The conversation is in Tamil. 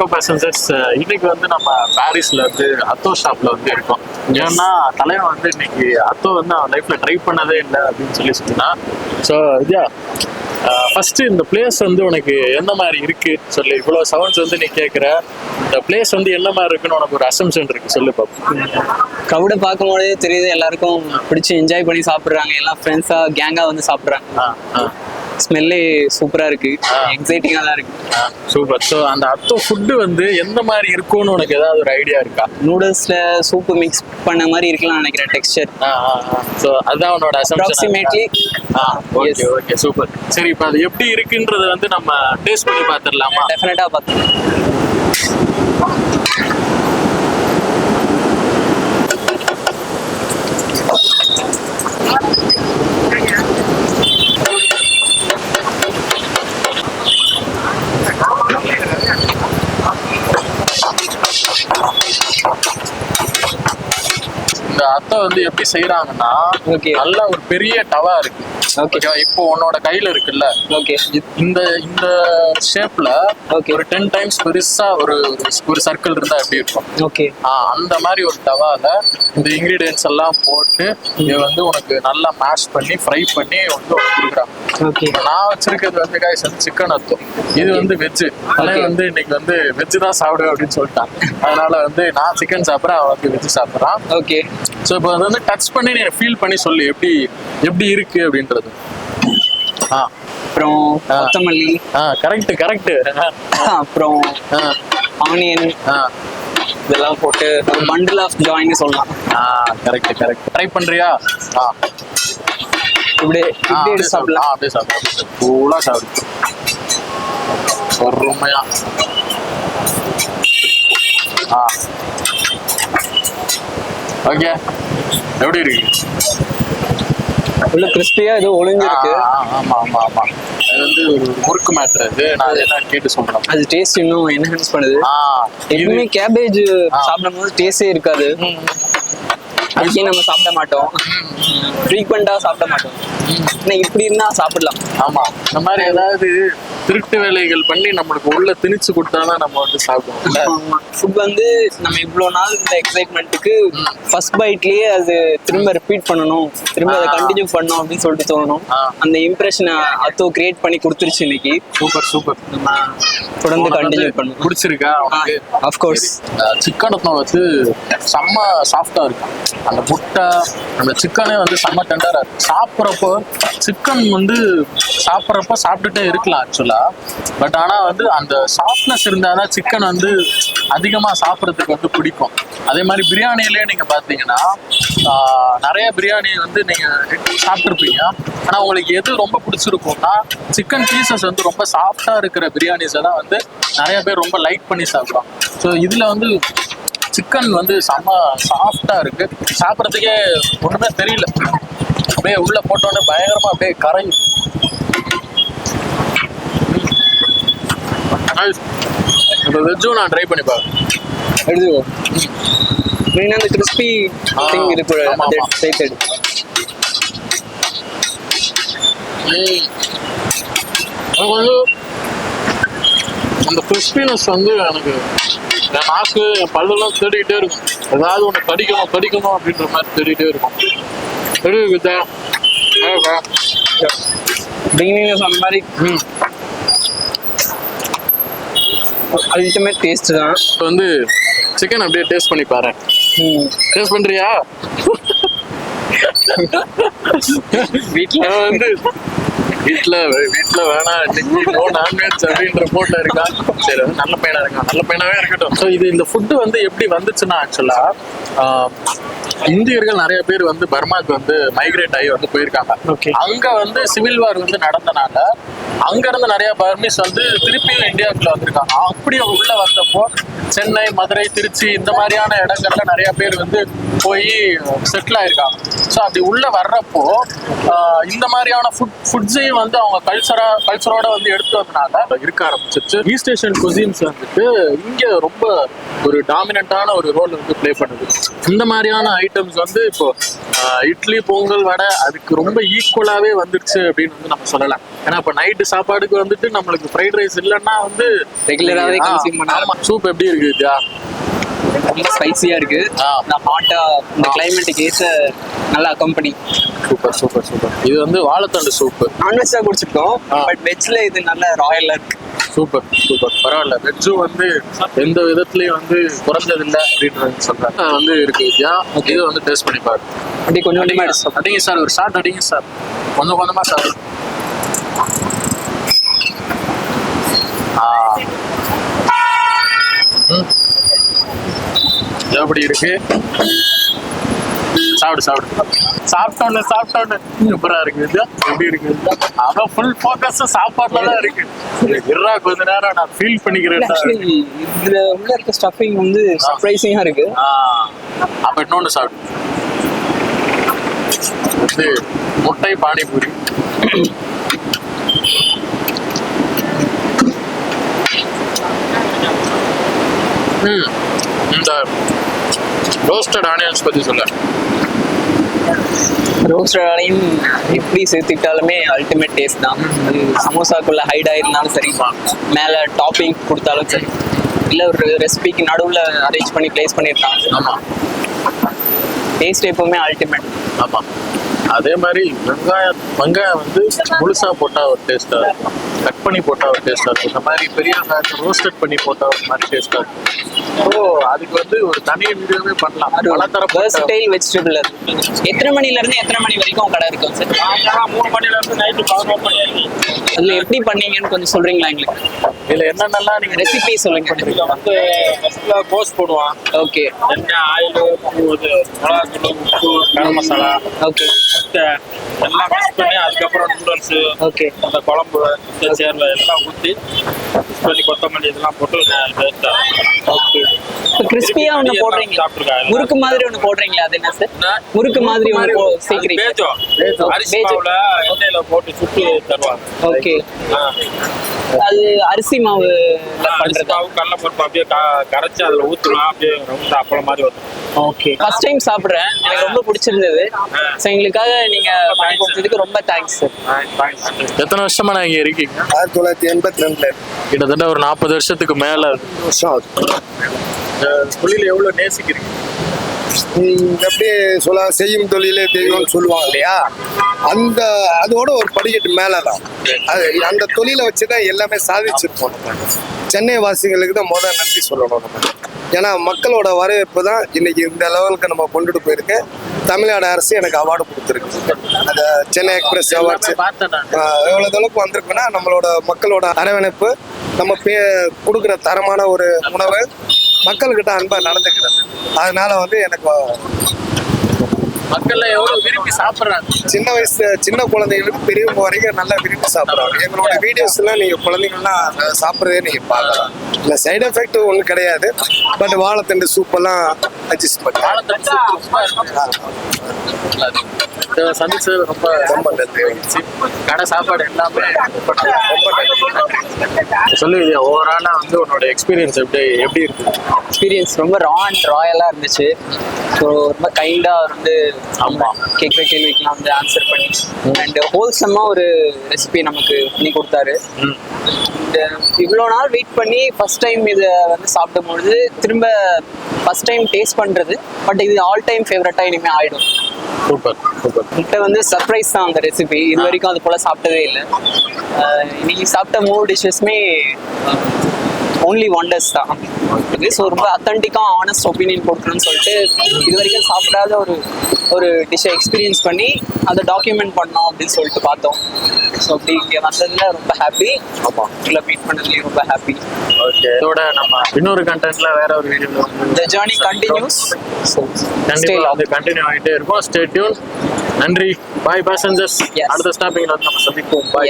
வணக்கம் பேசஞ்சர்ஸ். இன்னைக்கு வந்து நம்ம பாரிஸ்ல வந்து அத்தோ ஷாப்ல வந்து இருக்கோம். ஏன்னா தலைவன் வந்து இன்னைக்கு அத்தோ வந்து அவன் லைஃப்ல ட்ரை பண்ணதே இல்லை அப்படின்னு சொன்னான். ஸோ இதா ஃபர்ஸ்ட் இந்த பிளேஸ் வந்து உனக்கு எந்த மாதிரி இருக்கு சொல்லு. இவ்வளவு சவுண்ட்ஸ் வந்து நீ கேட்குற, இந்த பிளேஸ் வந்து என்ன மாதிரி இருக்குன்னு உனக்கு ஒரு அசம்ஷன் இருக்கு சொல்லு பாப்போம். க்ரௌடை பார்க்கும்போதே தெரியுது, எல்லாருக்கும் பிடிச்சி என்ஜாய் பண்ணி சாப்பிட்றாங்க, எல்லாம் ஃப்ரெண்ட்ஸா கேங்கா வந்து சாப்பிட்றாங்க. ஸ்மெல்லே சூப்பரா இருக்கு, எக்ஸைட்டிங்கா தான் இருக்கு. சூப்பர். ஸோ அந்த அத்தோ ஃபுட்டு வந்து எந்த மாதிரி இருக்கும்னு உனக்கு ஏதாவது ஒரு ஐடியா இருக்கா? நூடுல்ஸ்ல சூப்பு மிக்ஸ் பண்ண மாதிரி இருக்கலாம் நினைக்கிறேன் டெக்ஸ்சர். ஸோ அதுதான் உன்னோட அப்ராக்சிமேட்லி. Okay okay super. சரி, இப்போ அது எப்படி இருக்குன்றத வந்து நம்ம டேஸ்ட் பண்ணி பார்த்துடலாமா? டெஃபினட்டா பார்த்துக்கலாம். இந்த அத்தை வந்து எப்படி செய்யறாங்கன்னா, நல்ல ஒரு பெரிய டவா இருக்கு. இப்போ உன்னோட கையில இருக்குல்ல, இந்த இந்த ஷேப்ல ஒரு 10 டைம்ஸ் பெருசா ஒரு சர்க்கிள் இருந்தா எப்படி இருக்கும், அந்த மாதிரி ஒரு டவால இந்த இன்கிரீடியன்ஸ் எல்லாம் போட்டு இதை வந்து உனக்கு நல்லா மேஷ் பண்ணி ஃப்ரை பண்ணி வந்து கொடுக்குறாங்க. நான் வச்சிருக்கிறது வந்து காய்ஸ் வந்து சிக்கன் அத்தோ. இது வந்து வெஜ்ஜு. அதனால வந்து இன்னைக்கு வந்து வெஜ்ஜு தான் சாப்பிடுவேன் அப்படின்னு சொல்லிட்டான். அதனால வந்து நான் சிக்கன் சாப்பிட்றேன், அவன் வந்து வெஜ்ஜு சாப்பிட்றான். ஸோ இப்போ அதை வந்து டச் பண்ணி நீ ஃபீல் பண்ணி சொல்லு எப்படி இருக்கு அப்படின்றது. அப்புறம் கொத்தமல்லி, கரெக்ட். அப்புறம் ஆனியன் இதெல்லாம் போட்டு பண்டில் ஆஃப் ஜாய்னு சொல்லலாம். கரெக்ட். ட்ரை பண்றியா? இப்படி சாப்பிடலாம். அப்படியே சாப்பிடு, ஃபுல்லா சாப்பிடு, பொறுமையா. ஓகே, எப்படி இருக்கு? உள்ள கிறிஸ்பியா ஏதோ ஒளிஞ்சிருக்கு. ஆமா. அது வந்து ஒரு முறுக்கு மேட்டர். அது நான் அதை கேட்டு சொல்றேன். அது டேஸ்ட் இன்னும் என்ஹான்ஸ் பண்ணுது. எப்பவுமே கேபேஜ் சாப்பிடும் போது டேஸ்டே இருக்காது. அதுக்கே நம்ம சாப்பிட மாட்டோம், ஃப்ரீக்வெண்டா சாப்பிட மாட்டோம். இப்படி இருந்தா சாப்பிடலாம். ஆமா, இந்த மாதிரி ஏதாவது திருட்டு வேலைகள் பண்ணி நம்மளுக்கு உள்ள திணிச்சு கொடுத்தாதான் நம்ம வந்து சாப்பிடுவோம். ஃபுட் வந்து நம்ம இவ்வளவு நாள் இந்த எக்ஸைட்மெண்ட்டுக்கு ஃபர்ஸ்ட் பைட்லயே அது திரும்ப ரிப்பீட் பண்ணணும், திரும்ப அதை கண்டினியூ பண்ணணும் அப்படின்னு சொல்லிட்டு தோணணும். அந்த இம்ப்ரெஷனை அத்தோ கிரியேட் பண்ணி கொடுத்துருச்சு இன்னைக்கு. சூப்பர். நம்ம தொடர்ந்து கண்டினியூ பண்ணணும். பிடிச்சிருக்கா உனக்கு? ஆஃப்கோர்ஸ். சிக்கன் அத்தோ வந்து செம்ம சாஃப்டா இருக்கும். அந்த முட்டை, அந்த சிக்கனே வந்து செம்ம டெண்டரா இருக்கு. சாப்பிட்றப்போ சிக்கன் வந்து சாப்பிட்டுட்டே இருக்கலாம் ஆக்சுவலா. பட் ஆனா வந்து அந்த சாஃப்ட்னஸ் இருந்தாதான் சிக்கன் வந்து அதிகமா சாப்பிட்றதுக்கு வந்து பிடிக்கும். அதே மாதிரி பிரியாணியிலே நீங்க பாத்தீங்கன்னா நிறைய பிரியாணி வந்து நீங்க சாப்பிட்டுருப்பீங்க. ஆனா உங்களுக்கு எது ரொம்ப பிடிச்சிருக்கும்னா, சிக்கன் பீசஸ் வந்து ரொம்ப சாஃப்டா இருக்கிற பிரியாணிஸை தான் வந்து நிறைய பேர் ரொம்ப லைக் பண்ணி சாப்பிடுவாங்க. ஸோ இதுல வந்து சிக்கன் வந்து செம்ம சாஃப்டா இருக்கு, சாப்பிட்றதுக்கே ஒண்ணுமே தெரியல. அப்படியே உள்ள போட்டோன்னே பயங்கரமா அப்படியே கரையும். இப்போ வெஜ்ஜும் நான் ட்ரை பண்ணி பார்க்கறேன். எடுத்துக்கோ. மெயினாக அந்த கிறிஸ்பி திங் இருக்கு. சேர்த்து எடு. எனக்கு வந்து அந்த கிறிஸ்பினஸ் வந்து எனக்கு என் நாக்கு, என் பல்லெல்லாம் தேடிக்கிட்டே இருக்கும். ஏதாவது ஒன்று கடிக்கணும் அப்படின்ற மாதிரி தேடிக்கிட்டே இருக்கும். சொன்ன மாதிரி அல்டிமேட் டேஸ்ட் தான். இப்போ வந்து சிக்கன் அப்படியே டேஸ்ட் பண்ணி பாரு. டேஸ்ட் பண்றியா? வீட்டில் வந்து வீட்டுல வேணாம், இன்னைக்கு நான்வெஜ் அப்படின்ற போட்டோ இருக்கா. சரி, நல்ல பையனாவே இருக்கட்டும். ஸோ இந்த ஃபுட்டு வந்து எப்படி வந்துச்சுன்னா, ஆக்சுவலா இந்தியர்கள் நிறைய பேர் வந்து பர்மாக்கு வந்து மைக்ரேட் ஆகி வந்து போயிருக்காங்க. அங்க வந்து சிவில் வார் வந்து நடந்தனால அங்க இருந்து நிறைய பர்மீஸ் வந்து திருப்பியும் இந்தியாவுக்குள்ள வந்திருக்காங்க. அப்படியே உள்ள வந்தப்போ சென்னை, மதுரை, திருச்சி இந்த மாதிரியான இடங்கள்ல நிறைய பேர் வந்து போய் செட்டில் ஆயிருக்காங்க. ஸோ அப்படி உள்ள வர்றப்போ இந்த மாதிரியான ஃபுட்ஸையும் வந்து அவங்க கல்ச்சரோட வந்து எடுத்து வந்தனால இருக்க ஆரம்பிச்சிருச்சு. ஈஸ்ட் ஏஷியன் குசின்ஸ் வந்துட்டு இங்க ரொம்ப ஒரு டாமினண்டான ஒரு ரோல் வந்து பிளே பண்ணுது. இந்த மாதிரியான ஐட்டம்ஸ் வந்து இப்போ இட்லி பொங்கல் வடை அதுக்கு ரொம்ப ஈக்குவலாவே வந்துருச்சு அப்படின்னு வந்து நம்ம சொல்லலாம். ஏன்னா இப்ப நைட்டு சாப்பாடுக்கு வந்துட்டு நம்மளுக்கு ஃப்ரைட் ரைஸ் இல்லைன்னா வந்து ரெகுலராகவே கன்சியூம் பண்ணலாம். சூப் எப்படி இருக்கு இதா? ரொம்ப ஸ்பைசியா இருக்கு. நான் ஹாட்டா இந்த கிளைமேட்டுக்கு ஏற்ற நல்ல அக்கம்பனி. Super super super. இது வந்து வாழைத்தண்டு சூப்பு. நான்வெஜ் தான் குடிச்சிருக்கோம், பட் வெஜ்ல இது நல்ல ராயலா இருக்கு. சூப்பர் சூப்பர், பரவாயில்ல. வெஜ்ஜும் வந்து எந்த விதத்துலயும் வந்து குறைஞ்சதில்லை அப்படின்றது சொல்றாங்க வந்து இருக்கு. இது வந்து டேஸ்ட் பண்ணி பாரு. அப்படியே கொஞ்சம் அடிங்க சார், ஒரு ஷார்ட் அடிங்க சார், கொஞ்சம் கொஞ்சமா சார். எப்படி இருக்கு? சாப்பிடு சாப்பிட்டோன்னு சூப்பரா இருக்கு. எப்படி இருக்கு? அவன் ஃபுல் ஃபோக்கஸ் சாப்பாடுல தான் இருக்கு. இருடா கொஞ்ச நேரம் நான் ஃபீல் பண்ணிக்கிறேன். இதுல உள்ள இருக்க ஸ்டஃபிங் வந்து சர்ப்ரைசிங்கா இருக்கு. அப்ப இன்னொன்னு சாப்பிடு. இது முட்டை பானிபூரி. இந்த ரோஸ்டட் ஆனியன்ஸ் பத்தி சொல்ல. ரோஸ்டட் ஆனியன் எப்படி சேர்த்துக்கிட்டாலுமே அல்டிமேட் டேஸ்ட் தான். அது சமோசாக்குள்ள ஹைட் ஆயிருந்தாலும் சரி, மேல டாப்பிங் கொடுத்தாலும் சரி, இல்ல ஒரு ரெசிபிக்கு நடுவுல அரேஞ்ச் பண்ணி பிளேஸ் பண்ணிருக்காங்க. ஆமா, டேஸ்ட் எப்பவுமே அல்டிமேட். ஆமா. அதே மாதிரி வெங்காயம் வந்து முழுசா போட்டா ஒரு டேஸ்டா இருக்கும், கட் பண்ணி போட்டா ஒரு டேஸ்டா இருக்கும். இந்த மாதிரி பெரிய வெங்காயத்தை ரோஸ்டட் பண்ணி போட்டா ஒரு மாதிரி டேஸ்டா இருக்கும். ஸோ அதுக்கு வந்து ஒரு தனி வீடியோவே பண்ணலாம். Versatile vegetable. எத்தனை மணில இருந்து எத்தனை மணி வரைக்கும் கடை இருக்கும் சார்? 3 மணில இருந்து நைட்டு 11 மணி வரைக்கும். அதுல எப்படி பண்ணீங்கன்னு கொஞ்சம் சொல்றீங்களா எங்களுக்கு? இதுல என்னென்னலாம் நீங்க ரெசிபி சொல்லுங்க. வந்து ஃபர்ஸ்ட்ல கோஸ் போடுவான். ஓகே. எண்ணெய், ஆயில், மிளகாத்தூள், உப்பு, கரம் மசாலா. ஓகே. எல்லாம் மிக்ஸ் பண்ணி அதுக்கப்புறம் நூடுல்ஸ், ஓகே, அந்த குழம்பு சேர்ல எல்லாம் ஊற்றி மிக்ஸ் பண்ணி கொத்தமல்லி இதெல்லாம் போட்டு டேஸ்டா. ஓகே. இப்போ கிறிஸ்பியா ஒன்று போடுறீங்க, சாப்பிட்டுருக்காங்க. முறுக்கு மாதிரி ஒன்று போடுறீங்க, அது என்ன சார்? முறுக்கு மாதிரி ஒன்று சேர்க்குறீங்க. அரிசி மாவுல எண்ணெயில போட்டு சுட்டு தருவாங்க. ஓகே. அது அரிசி மாவு மாவு கடலை பருப்பு அப்படியே கரைச்சி அதில் ஊற்றலாம். அப்படியே ரவுண்டா அப்பளம் மாதிரி வரும். ஓகே. ஃபர்ஸ்ட் டைம் சாப்பிட்றேன், எனக்கு ரொம்ப பிடிச்சிருந்தது. ஸோ எங்களுக்காக நீங்க பண்ணி கொடுத்ததுக்கு ரொம்ப தேங்க்ஸ் சார். எத்தனை வருஷமா நான் இங்க இருக்கீங்க? 1982. கிட்டத்தட்ட ஒரு 40 வருஷத்துக்கு மேல வருஷம் ஆகுது. தொழில் எவ்வளவு நேசிக்கிறீங்க? அப்படியே சொல்ல செய்யும் தொழிலே தெய்வம்னு சொல்லுவாங்க இல்லையா, அதோட ஒரு படிக்கட்டு மேலதான். அது அந்த தொழிலை வச்சுதான் எல்லாமே சாதிச்சிருப்போம். நம்ம சென்னை வாசிகளுக்கு தான் முதல் நன்றி சொல்லணும் நம்ம. ஏன்னா மக்களோட வரவேற்பு தான் இன்னைக்கு இந்த லெவலுக்கு நம்ம கொண்டுட்டு போயிருக்கு. தமிழ்நாடு அரசு எனக்கு அவார்டு கொடுத்துருக்கு. அந்த சென்னை எக்ஸ்பிரஸ் அவார்ட்ஸ் எவ்வளவு அளவுக்கு வந்திருக்குன்னா நம்மளோட மக்களோட அரவணைப்பு, நம்ம கொடுக்குற தரமான ஒரு உணவு மக்கள்கிட்ட அன்பா நடந்துக்கிறது. அதனால வந்து எனக்கு மக்கள் எவ்வளவு விரும்பி சாப்பிடுறாங்க. சின்ன குழந்தைங்களுக்கு பெரியவங்க வரைக்கும் நல்லா விரும்பி சாப்பிடுறாங்க. எங்களோட வீடியோஸ் எல்லாம் நீங்க குழந்தைங்கள்லாம் சாப்பிட்றதே நீங்க பார்க்கலாம். இல்ல சைடு எஃபெக்ட் ஒன்றும் கிடையாது. பட் வாழைத்தண்டு சூப் எல்லாம் அட்ஜஸ்ட் பண்ணி சந்திச்சது ரொம்ப ரொம்ப நன்றி. கடை சாப்பாடு எல்லாமே சொல்லுவீங்க. ஓவராலா வந்து உன்னோட எக்ஸ்பீரியன்ஸ் எப்படி இருக்கு? எக்ஸ்பீரியன்ஸ் ரொம்ப ரா அண்ட் ராயலா இருந்துச்சு. ஸோ ரொம்ப கைண்டா வந்து ஆமா கேட்குற கேள்விக்கெல்லாம் வந்து ஆன்சர் பண்ணி அண்ட் ஹோல்சம்மா ஒரு ரெசிபி நமக்கு பண்ணி கொடுத்தாரு. இவ்வளோ நாள் வெயிட் பண்ணி ஃபர்ஸ்ட் டைம் இதை வந்து சாப்பிடும்பொழுது திரும்ப ஃபர்ஸ்ட் டைம் டேஸ்ட் பண்றது, பட் இது ஆல் டைம் ஃபேவரட்டா இனிமேல் ஆயிடும். Super super. கிட்ட வந்து சர்ப்ரைஸ் தான் அந்த ரெசிபி. இது வரைக்கும் அது போல சாப்பிட்டதே இல்லை. இன்னைக்கு சாப்பிட்ட 3 டிஷ்ஷஸ்மே ஓன்லி ஒண்டர்ஸ் தான். ஸோ ரொம்ப அத்தன்டிக்கா ஆனஸ்ட் ஒப்பீனியன் கொடுக்கணும்னு சொல்லிட்டு இது வரைக்கும் சாப்பிடாத ஒரு டிஷ்ஷை எக்ஸ்பீரியன்ஸ் பண்ணி அதை டாக்குமெண்ட் பண்ணோம் அப்படின்னு சொல்லிட்டு பார்த்தோம். ஸோ அப்படி இங்கே வந்ததுல ரொம்ப ஹாப்பி. ஆமாம், இல்லை மீட் பண்ணதுலேயும் ரொம்ப ஹாப்பி. ஓகே. இதோட நம்ம இன்னொரு கண்டென்ட்ல வேற ஒரு வீடியோல The journey continues. கண்டிப்பா அது கண்டினியூ ஆகிட்டே இருக்கும். Stay tune. நன்றி. பாய் பேசஞ்சர்ஸ். அடுத்த ஸ்டாப்பிங்ல வந்து நம்ம சந்திப்போம். பாய்.